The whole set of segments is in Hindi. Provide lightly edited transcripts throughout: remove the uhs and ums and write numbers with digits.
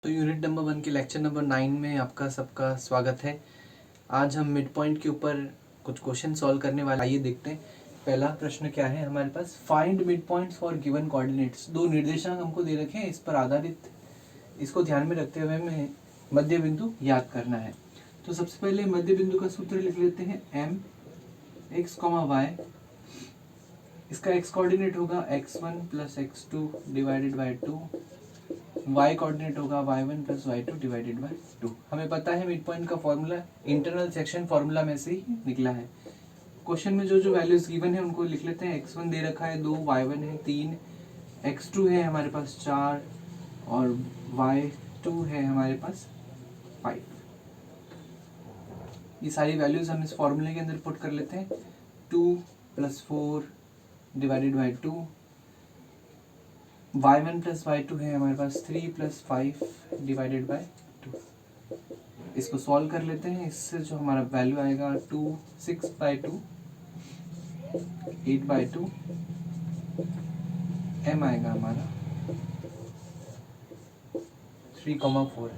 तो यूनिट नंबर 1 के लेक्चर नंबर 9 में आपका सबका स्वागत है। आज हम मिड पॉइंट के ऊपर कुछ क्वेश्चन सॉल्व करने वाले। आइए देखते हैं पहला प्रश्न क्या है हमारे पास। Find mid points for given coordinates. दो निर्देशांक हमको दे रखे हैं, इस पर आधारित इसको ध्यान में रखते हुए हमें मध्य बिंदु याद करना है। तो सबसे पहले मध्य बिंदु का सूत्र लिख लेते हैं एम एक्स कॉमा वाई। इसका एक्स कोऑर्डिनेट होगा x1 plus x2 divided by 2, y coordinate होगा y1 plus y2 divided by 2। हमें पता है मिड पॉइंट का फॉर्मूला इंटरनल सेक्शन फॉर्मूला में से ही निकला है। क्वेश्चन में जो जो वैल्यूज गिवन है उनको लिख लेते हैं। x1 दे रखा है 2, y1 है 3, x2 है हमारे पास 4 और y2 है हमारे पास 5। ये सारी वैल्यूज हम इस फॉर्मूले के अंदर पुट कर लेते हैं। 2 plus 4 divided by 2, y1 plus y2 है हमारे पास 3 प्लस 5 डिवाइडेड बाई 2। इसको सॉल्व कर लेते हैं। इससे जो हमारा वैल्यू आएगा 2 6 बाई 2 8 बाई 2 m आएगा हमारा 3,4।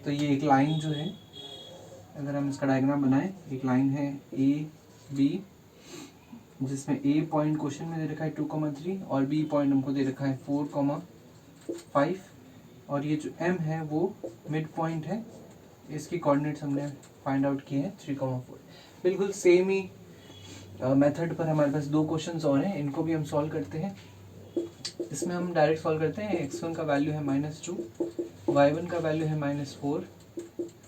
तो ये एक लाइन जो है, अगर हम इसका डायग्राम बनाएं, एक लाइन है ए बी, जिसमें ए पॉइंट क्वेश्चन में दे रखा है 2,3 और बी पॉइंट हमको दे रखा है 4,5 और ये जो m है वो मिड पॉइंट है। इसकी कोऑर्डिनेट्स हमने फाइंड आउट किए हैं 3,4। बिल्कुल सेम ही मेथड पर हमारे पास दो क्वेश्चंस और हैं, इनको भी हम सॉल्व करते हैं। इसमें हम डायरेक्ट सॉल्व करते हैं। x1 का वैल्यू है -2, y1 का वैल्यू है -4,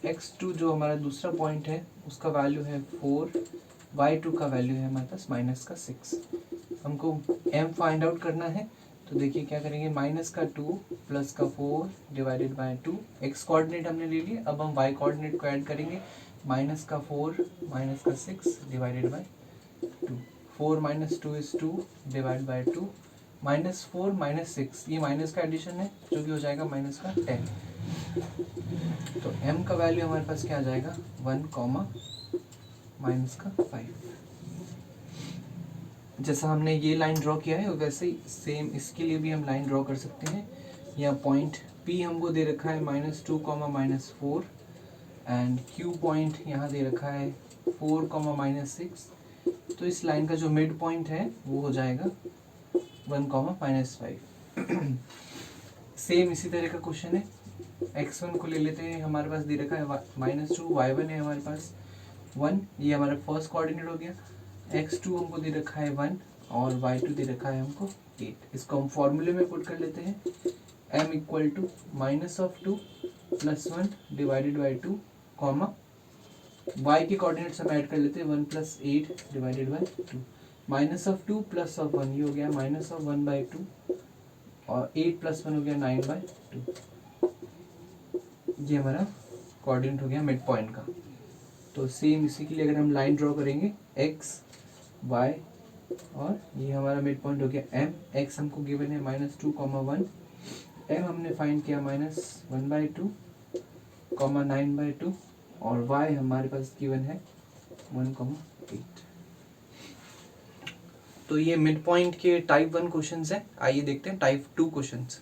x2 जो हमारा दूसरा पॉइंट है उसका वैल्यू है 4, y2 का वैल्यू है हमारे पास -6। हमको m फाइंड आउट करना है। तो देखिए क्या करेंगे, -2 प्लस का 4 डिवाइडेड बाई 2। x कोऑर्डिनेट हमने ले लिए, अब हम y कोऑर्डिनेट को ऐड करेंगे। -4 -6 divided by 2। 4 - 2 is 2 divide by 2। -4 - 6 ये माइनस का एडिशन है जो कि हो जाएगा -10। तो m का वैल्यू हमारे पास क्या आ जाएगा 1, -5। जैसा हमने ये लाइन ड्रॉ किया है वैसे ही सेम इसके लिए भी हम लाइन ड्रॉ कर सकते हैं। यहाँ पॉइंट P हमको दे रखा है -2, -4 एंड Q पॉइंट यहाँ दे रखा है 4, -6। तो इस लाइन का जो मिड पॉइंट है वो हो जाएगा 1, -5। सेम इसी तरह का क्वेश्चन है। x1 को ले लेते हैं, हमारे पास दे रखा है -2, y1 है हमारे पास 1, ये हमारा फर्स्ट कोऑर्डिनेट हो गया। x2 हमको दे रखा है 1 और y2 दे रखा है हमको 8। इसको हम फॉर्मूले में पुट कर लेते हैं। m equal to -2 plus 1 divided by 2 comma y के कोऑर्डिनेट्स हम ऐड कर लेते हैं 1 प्लस 8 डिवाइडेड बाई 2। -2 प्लस 1 ये हो गया -1/2 और 8 प्लस 1 हो गया 9/2। ये हमारा कोऑर्डिनेट हो गया मिड पॉइंट का। तो सेम इसी के लिए अगर हम लाइन ड्रॉ करेंगे x y और ये हमारा मिड पॉइंट हो गया m। x हमको गिवन है -2, 1, m हमने फाइंड किया -1/2, 9/2 और y हमारे पास गिवन है 1,8। तो ये मिड पॉइंट के टाइप 1 क्वेश्चंस हैं। आइए देखते हैं टाइप 2 क्वेश्चंस।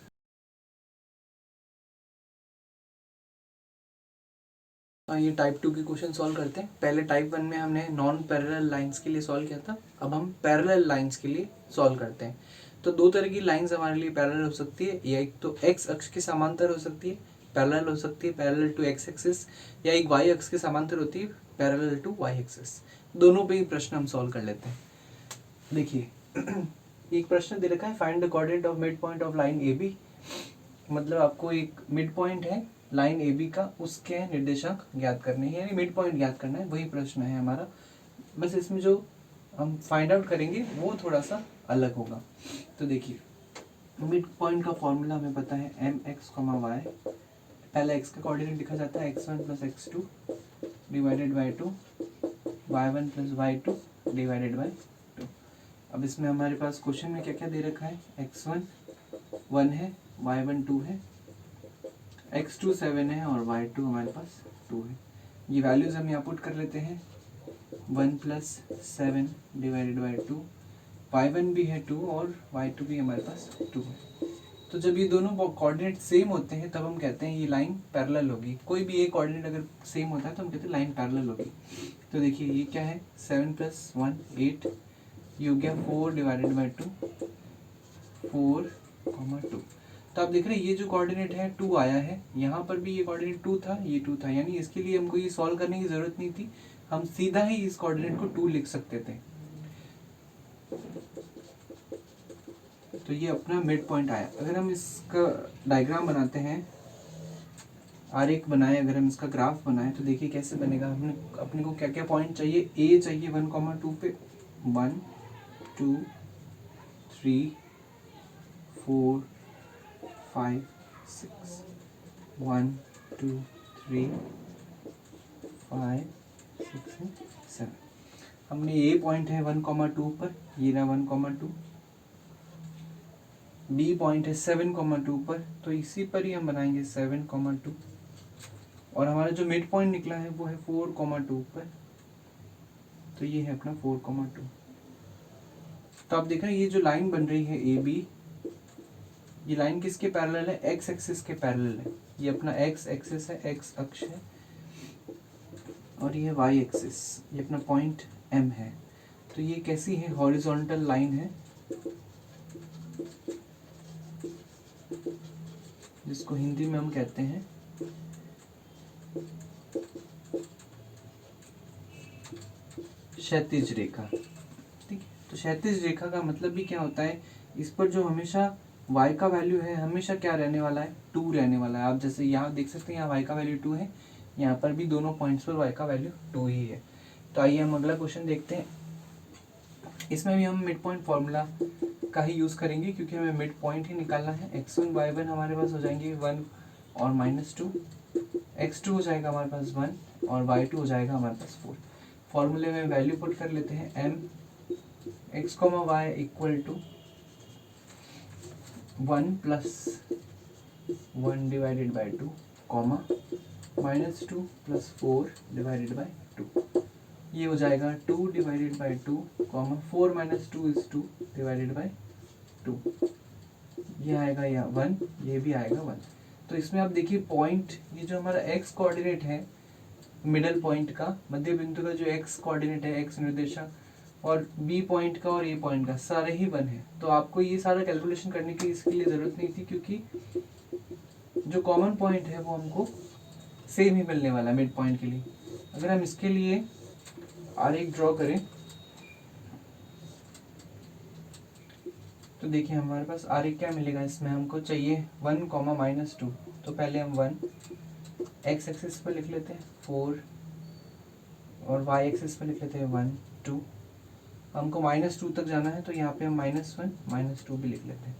ये टाइप 2 के क्वेश्चन सॉल्व करते हैं। पहले टाइप 1 में हमने नॉन पैरेलल लाइंस के लिए सॉल्व किया था, अब हम पैरेलल लाइंस के लिए सॉल्व करते हैं। तो दो तरह की लाइंस हमारे लिए पैरेलल हो सकती है, या एक तो एक्स अक्ष के समांतर हो सकती है, पैरेलल हो सकती है, पैरेलल टू एक्स एक्सिस, या एक वाई अक्ष के समांतर होती है, पैरेलल टू वाई एक्सिस। दोनों पे ही प्रश्न हम सॉल्व कर लेते हैं। देखिए एक प्रश्न दे रखा है, find the coordinate of mid point of line A B. मतलब आपको एक मिड पॉइंट है लाइन ए बी का, उसके निर्देशांक ज्ञात करने हैं, यानी मिड पॉइंट ज्ञात करना है, वही प्रश्न है हमारा। बस इसमें जो हम फाइंड आउट करेंगे वो थोड़ा सा अलग होगा। तो देखिए मिड पॉइंट का फॉर्मूला हमें पता है mx, y। पहला x का कोऑर्डिनेट लिखा जाता है x1 plus x2 divided by 2, y1 plus y2 divided by 2। अब इसमें हमारे पास क्वेश्चन में क्या क्या दे रखा है, x1 1 है, y1 2 है, x2 7 है और y2 हमारे पास 2 है। ये वैल्यूज हम यहाँ पुट कर लेते हैं। 1 प्लस 7 डिवाइडेड बाई 2, y1 भी है 2 और y2 भी हमारे पास 2 है। तो जब ये दोनों कोऑर्डिनेट सेम होते हैं तब हम कहते हैं ये लाइन पैरेलल होगी। कोई भी एक कोऑर्डिनेट अगर सेम होता है तो हम कहते हैं लाइन पैरेलल होगी। तो देखिए ये क्या है, 7 + 1 8, ये हो गया 4 / 2 4, 2। तो आप देख रहे हैं ये जो कोऑर्डिनेट है 2 आया है, यहाँ पर भी ये कोऑर्डिनेट 2 था, ये 2 था, यानी इसके लिए हमको ये सॉल्व करने की जरूरत नहीं थी, हम सीधा ही इस कोऑर्डिनेट को 2 लिख सकते थे। तो ये अपना मिड पॉइंट आया। अगर हम इसका डायग्राम बनाते हैं, आरेख बनाए, अगर हम इसका ग्राफ बनाए तो देखिए कैसे बनेगा। हमने अपने को क्या क्या पॉइंट चाहिए, ए चाहिए 1, 2 पे, 1 2 3 4 5 6, 1 2 3 5 6 7। हमने ए पॉइंट है 1, 2 पर, ये रहा 1, 2। बी पॉइंट है 7, 2 पर, तो इसी पर ही हम बनाएंगे 7, 2। और हमारा जो मिड पॉइंट निकला है वो है 4, 2 पर, तो ये है अपना 4, 2। तो आप देख रहे हैं ये जो लाइन बन रही है ए बी, ये लाइन किसके पैरेलल है, एक्स एक्सिस के पैरेलल है। ये अपना एक्स एक्सिस है, एक्स अक्ष है, और ये वाई एक्सिस, ये अपना पॉइंट एम है। तो ये कैसी है, हॉरिजॉन्टल लाइन है, जिसको हिंदी में हम कहते हैं क्षैतिज रेखा। ठीक है, तो क्षैतिज रेखा का मतलब भी क्या होता है, इस पर जो हमेशा y का वैल्यू है हमेशा क्या रहने वाला है, 2 रहने वाला है। आप जैसे यहाँ देख सकते हैं, यहाँ y का वैल्यू 2 है, यहाँ पर भी दोनों पॉइंट्स पर y का वैल्यू 2 ही है। तो आइए हम अगला क्वेश्चन देखते हैं। इसमें भी हम मिड पॉइंट फॉर्मूला का ही यूज़ करेंगे, क्योंकि हमें मिड पॉइंट ही निकालना है। x1 y1 हमारे पास हो जाएंगे 1 और -2, x2 हो जाएगा हमारे पास 1 और y2 हो जाएगा हमारे पास 4। फॉर्मूले में वैल्यू पुट कर लेते हैं, m x, y = 1 + 1 / 2, -2 + 4 / 2। ये हो जाएगा 2 / 2, 4 - 2 = 2 / 2। ये आएगा या 1, ये भी आएगा 1। तो इसमें आप देखिए पॉइंट, ये जो हमारा x कोऑर्डिनेट है मिडल पॉइंट का, मध्य बिंदु का जो x कोऑर्डिनेट है, x निर्देशांक, और b पॉइंट का और a पॉइंट का सारे ही 1 है। तो आपको ये सारा कैलकुलेशन करने की इसके लिए ज़रूरत नहीं थी, क्योंकि जो कॉमन पॉइंट है वो हमको सेम ही मिलने वाला है मिड पॉइंट के लिए। अगर हम इसके लिए आरेख ड्रॉ करें तो देखिए हमारे पास आरेख क्या मिलेगा, इसमें हमको चाहिए 1, -2। तो पहले हम 1 एक्स एक्सिस पर लिख लेते हैं 4, और वाई एक्सिस पर लिख लेते हैं 1 2। हमको -2 तक जाना है, तो यहाँ पे हम -1 -2 भी लिख लेते हैं।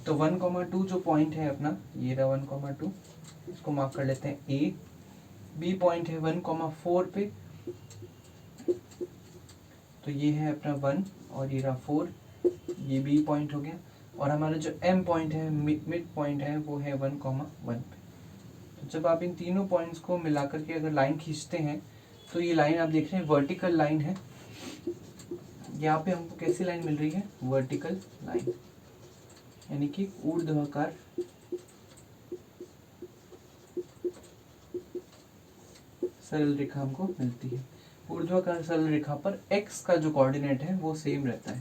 तो 1, 2 जो पॉइंट है अपना, ये रहा 1, 2, इसको मार्क कर लेते हैं ए। बी पॉइंट है 1, 4 पे, तो ये है अपना 1 और ये रहा 4, ये बी पॉइंट हो गया। और हमारा जो एम पॉइंट है, मिड पॉइंट है, वो है 1, 1 पे। तो जब आप इन तीनों पॉइंट्स को मिलाकर के अगर लाइन खींचते हैं तो ये लाइन आप देख रहे हैं वर्टिकल लाइन है। यहाँ पे हमको कैसी लाइन मिल रही है, वर्टिकल लाइन, यानी कि ऊर्ध्वाधर सरल रेखा हमको मिलती है। ऊर्ध्वाधर सरल रेखा पर x का जो कोऑर्डिनेट है वो सेम रहता है।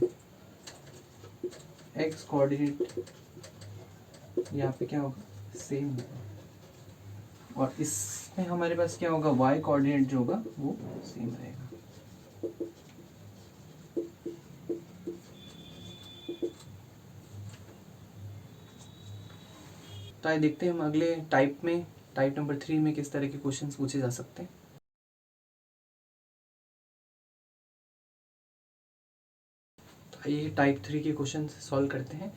x कोऑर्डिनेट यहाँ पे क्या होगा, सेम होगा, और इसमें हमारे पास क्या होगा, y कोऑर्डिनेट जो होगा वो सेम रहेगा। तो आइए देखते हैं हम अगले टाइप में, टाइप नंबर 3 में किस तरह के क्वेश्चंस पूछे जा सकते हैं। तो आइए टाइप 3 के क्वेश्चन सॉल्व करते हैं।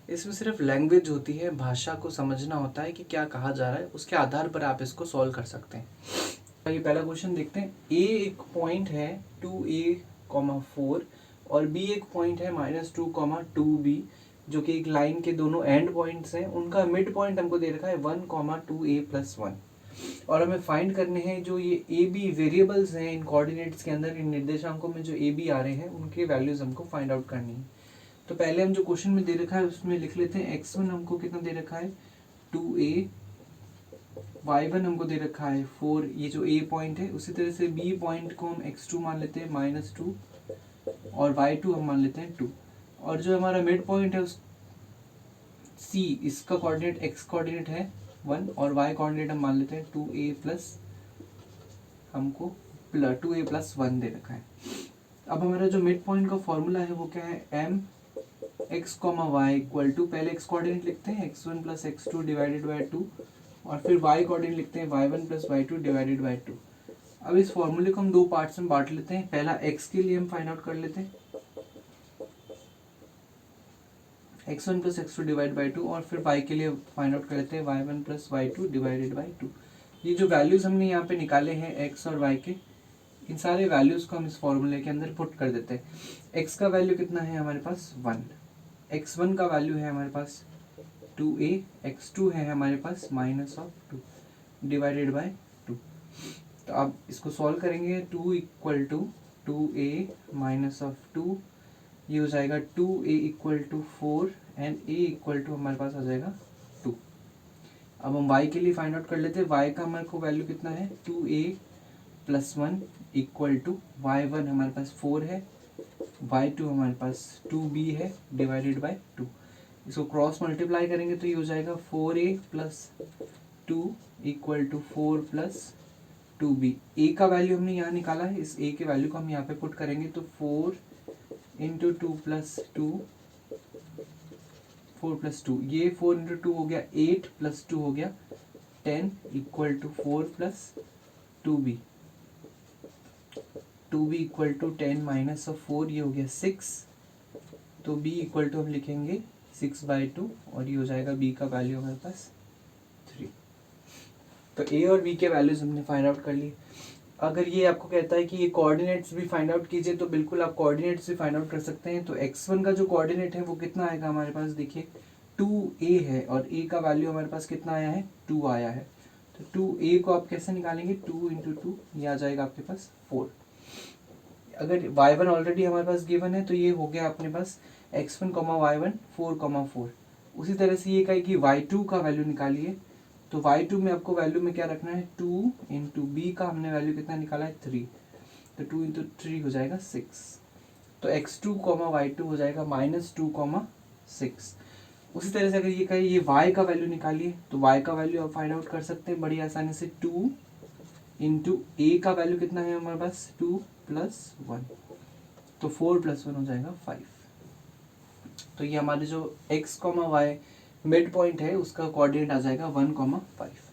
इसमें सिर्फ लैंग्वेज होती है, भाषा को समझना होता है कि क्या कहा जा रहा है, उसके आधार पर आप इसको सॉल्व कर सकते हैं। तो ये पहला क्वेश्चन देखते हैं। ए एक पॉइंट है 2a, 4, और बी एक पॉइंट है -2, 2b, जो कि एक लाइन के दोनों एंड पॉइंट्स हैं। उनका मिड पॉइंट हमको दे रखा है 1, 2a + 1, और हमें फाइंड करने हैं जो ये ए बी वेरिएबल्स हैं इन कोऑर्डिनेट्स के अंदर, इन निर्देशांकों में जो ए बी आ रहे हैं उनके वैल्यूज हमको फाइंड आउट करनी है। तो पहले हम जो क्वेश्चन में दे रखा है उसमें लिख लेते हैं x1 हमको कितना दे रखा है 2a, y1 हमको दे रखा है 4, ये जो a पॉइंट है। उसी तरह से b पॉइंट को हम x2 मान लेते हैं -2 और y2 हम मान लेते हैं 2। और जो हमारा मिड पॉइंट है उस c, इसका कोऑर्डिनेट x कोऑर्डिनेट है 1 और y कोऑर्डिनेट हम मान लेते हैं 2a प्लस हमको 2a+1 दे रखा है। अब हमारा जो मिड पॉइंट का फॉर्मूला है वो क्या है m x, y equal to, पहले x कोऑर्डिनेट लिखते हैं x1 plus x2 divided by 2 और फिर y कोऑर्डिनेट लिखते हैं y1 plus y2 divided by 2। अब इस फॉर्मूले को हम दो पार्ट्स में बांट लेते हैं। पहला x के लिए हम फाइंड आउट कर लेते हैं x1 plus x2 divide by 2 और फिर y के लिए फाइंड आउट कर लेते हैं y1 plus y2 divided by 2। ये जो वैल्यूज हमने यहाँ पे निकाले हैं x और y के, इन सारे वैल्यूज को हम इस फॉर्मूले के अंदर पुट कर देते हैं। x का वैल्यू कितना है हमारे पास 1, x1 का वैल्यू है हमारे पास 2a, x2 है हमारे पास -2 डिवाइडेड बाय 2। तो अब इसको सॉल्व करेंगे 2 इक्वल टू 2a -2, ये हो जाएगा 2a equal to 4 and a equal to हमारे पास आ जाएगा 2। अब हम y के लिए फाइंड आउट कर लेते हैं। y का हमारे को वैल्यू कितना है 2a plus 1 equal to y1 हमारे पास 4 है, y2 हमारे पास 2b है डिवाइडेड बाय 2। इसको क्रॉस मल्टीप्लाई करेंगे तो ये हो जाएगा 4a plus 2 equal to 4 plus 2b। a का वैल्यू हमने यहाँ निकाला है, इस a के वैल्यू को हम यहाँ पे पुट करेंगे तो 4 इंटू 2 प्लस 2, 4 प्लस 2, ये 4 इंटू 2 हो गया 8 प्लस 2 हो गया 10 equal to 4 plus 2b, 2b equal to 10 minus of 4, ये हो गया 6। तो b इक्वल टू हम लिखेंगे 6/2 और ये हो जाएगा b का वैल्यू हमारे पास 3। तो a और b के वैल्यूज हमने फाइंड आउट कर लिए। अगर ये आपको कहता है कि ये कोऑर्डिनेट्स भी फाइंड आउट कीजिए तो बिल्कुल आप कोऑर्डिनेट्स भी फाइंड आउट कर सकते हैं। तो x1 का जो कोऑर्डिनेट है वो कितना आएगा हमारे पास, देखिए 2a है और a का वैल्यू हमारे पास कितना आया है 2 आया है। तो 2a को आप कैसे निकालेंगे 2 इंटू 2, ये आ जाएगा आपके पास 4। अगर y1 ऑलरेडी हमारे पास गिवन है तो ये हो गया अपने पास x1, y1 4, 4। उसी तरह से ये कहे कि y2 का वैल्यू निकालिए, तो y2 में आपको वैल्यू में क्या रखना है 2 इंटू बी का हमने वैल्यू कितना निकाला है 3, तो 2 इंटू 3 हो जाएगा 6। तो x2, y2 हो जाएगा -2, 6। उसी तरह से अगर ये कहे ये y का वैल्यू निकालिए तो y का वैल्यू आप फाइंड आउट कर सकते हैं बड़ी आसानी से। 2 इंटू a का वैल्यू कितना है हमारे पास 2 प्लस 1, तो 4 प्लस 1 हो जाएगा 5। तो ये हमारे जो x, y मिड पॉइंट है उसका कोऑर्डिनेट आ जाएगा 1, 5।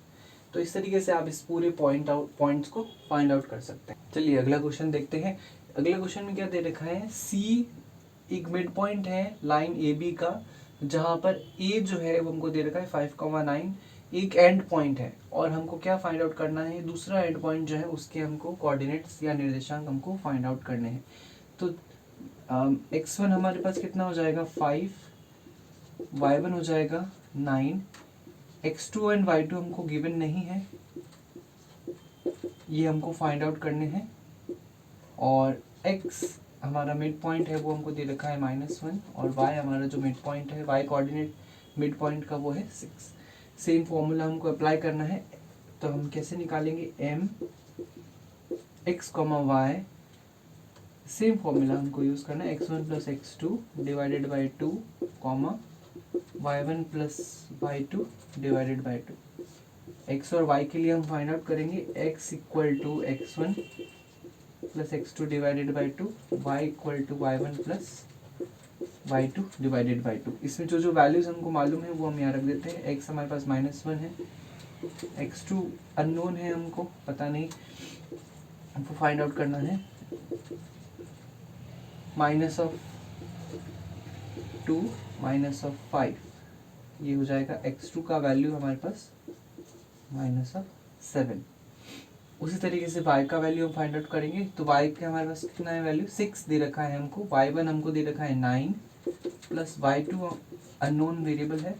तो इस तरीके से आप इस पूरे पॉइंट्स को फाइंड आउट कर सकते हैं। चलिए अगला क्वेश्चन देखते हैं। अगला क्वेश्चन में क्या दे रखा है, c एक मिड पॉइंट है लाइन ए बी का, जहाँ पर a जो है वो हमको दे रखा है 5, 9, एक एंड पॉइंट है और हमको क्या फाइंड आउट करना है, दूसरा एंड पॉइंट जो है उसके हमको कोऑर्डिनेट्स या निर्देशांक हमको फाइंड आउट करने हैं। तो x1 हमारे पास कितना हो जाएगा 5, y1 हो जाएगा 9, x2 एंड y2 हमको गिवन नहीं है, ये हमको फाइंड आउट करने हैं। और x हमारा मिड पॉइंट है वो हमको दे रखा है -1 और y हमारा जो मिड पॉइंट है, y कोऑर्डिनेट मिड पॉइंट का वो है 6। सेम फॉर्मूला हमको अप्लाई करना है, तो हम कैसे निकालेंगे m x, y, same formula हमको यूज़ करना है x1 plus x2 divided by 2, y1 plus y2 divided by 2। x और y के लिए हम फाइंड आउट करेंगे x equal to x1 plus x2 divided by 2, y equal to y1 plus y2 divided by 2। इसमें जो जो वैल्यूज हमको मालूम है वो हम यहाँ रख देते हैं। x हमारे पास -1 है, x2 अननोन है, हमको पता नहीं, हमको फाइंड आउट करना है -2 -5, ये हो जाएगा x2 का वैल्यू हमारे पास -7। उसी तरीके से y का वैल्यू हम फाइंड आउट करेंगे, तो y का हमारे पास कितना है वैल्यू 6 दे रखा है हमको, y1 हमको दे रखा है 9 प्लस y2 अननोन वेरिएबल है,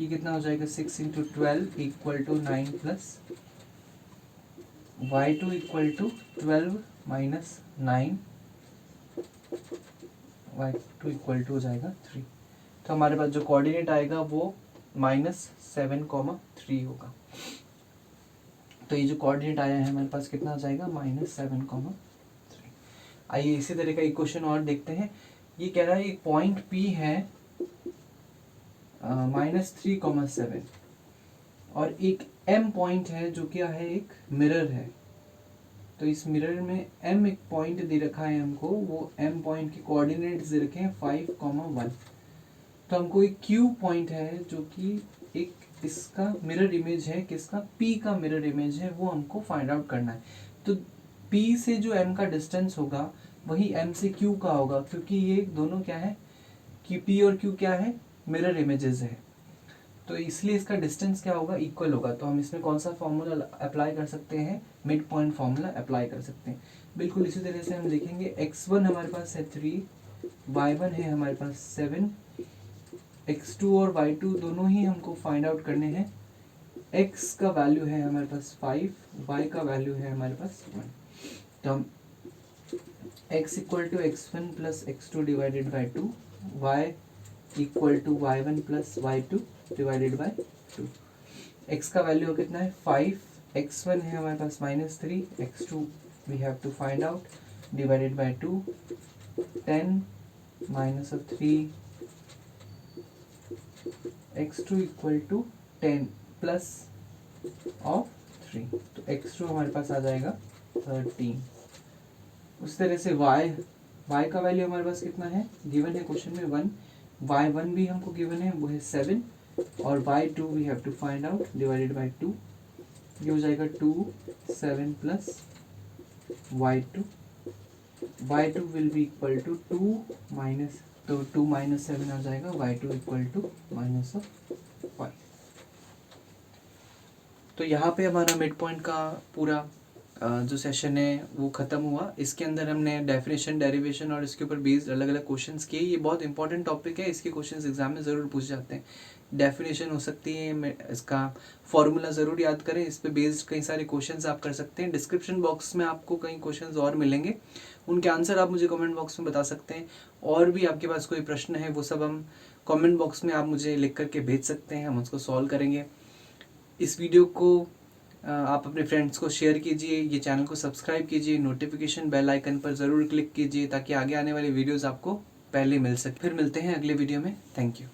ये कितना हो जाएगा 6 into 12 equal to 9 plus y2 equal to 12 minus 9 y2 equal to हो जाएगा 3। तो हमारे पास जो कोऑर्डिनेट आएगा वो -7,3 होगा। तो ये जो कोऑर्डिनेट आया है हमारे पास कितना आ जाएगा -7,3। आइए इसी तरह का एक क्वेश्चन और देखते हैं। ये कह रहा है एक पॉइंट P है -3,7 और एक M पॉइंट है जो क्या है, एक मिरर है। तो इस मिरर में M एक पॉइंट दे रखा है हमको, वो M पॉइंट के कोऑर्डिनेट्स दे रखे हैं 5,1। तो हमको एक Q पॉइंट है जो कि एक इसका मिरर इमेज है, किसका, P का मिरर इमेज है, वो हमको फाइंड आउट करना है। तो P से जो M का डिस्टेंस होगा वही M से Q का होगा, क्योंकि ये दोनों क्या है कि P और Q क्या है, मिरर इमेजेस है। तो इसलिए इसका डिस्टेंस क्या होगा, इक्वल होगा। तो हम इसमें कौन सा फॉर्मूला अप्लाई कर सकते हैं, मिड पॉइंट फॉर्मूला अप्लाई कर सकते हैं। बिल्कुल इसी तरह से हम देखेंगे, x1 हमारे पास है 3, y1 है हमारे पास 7, x2 और y2 दोनों ही हमको फाइंड आउट करने हैं। x का वैल्यू है हमारे पास 5, y का वैल्यू है हमारे पास 1। तो हम x equal to x1 plus x2 divided by 2, y equal to y1 plus y2 divided by 2। x का वैल्यू कितना है 5, x1 है हमारे पास -3, x2 we have to find out divided by 2, 10 minus of 3, x2 equal to 10 plus of 3। तो x2 हमारे पास आ जाएगा 13। उस तरह से y का वैल्यू हमारे पास कितना है, गिवन है क्वेश्चन में 1, y1 भी हमको गिवन है वो है 7 और y2 we have to find out divided by 2। ये हो जाएगा 2, 7 plus y2 will be equal to 2 minus, तो 2 माइनस 7 आ जाएगा, y2 इक्वल टू -5। तो यहाँ पे हमारा मिड पॉइंट का पूरा जो सेशन है वो ख़त्म हुआ। इसके अंदर हमने डेफिनेशन, डेरिवेशन और इसके ऊपर बेस्ड अलग अलग क्वेश्चंस किए। ये बहुत इंपॉर्टेंट टॉपिक है, इसके क्वेश्चंस एग्जाम में ज़रूर पूछे जाते हैं। डेफिनेशन हो सकती है, इसका फॉर्मूला ज़रूर याद करें, इस पे बेस्ड कई सारे क्वेश्चंस आप कर सकते हैं। डिस्क्रिप्शन बॉक्स में आपको कई क्वेश्चंस और मिलेंगे, उनके आंसर आप मुझे कमेंट बॉक्स में बता सकते हैं। और भी आपके पास कोई प्रश्न है वो सब हम कमेंट बॉक्स में आप मुझे लिख करके भेज सकते हैं, हम उसको सॉल्व करेंगे। इस वीडियो को आप अपने फ्रेंड्स को शेयर कीजिए, ये चैनल को सब्सक्राइब कीजिए, नोटिफिकेशन बेल आइकन पर ज़रूर क्लिक कीजिए ताकि आगे आने वाली वीडियोस आपको पहले मिल सके। फिर मिलते हैं अगले वीडियो में। Thank you.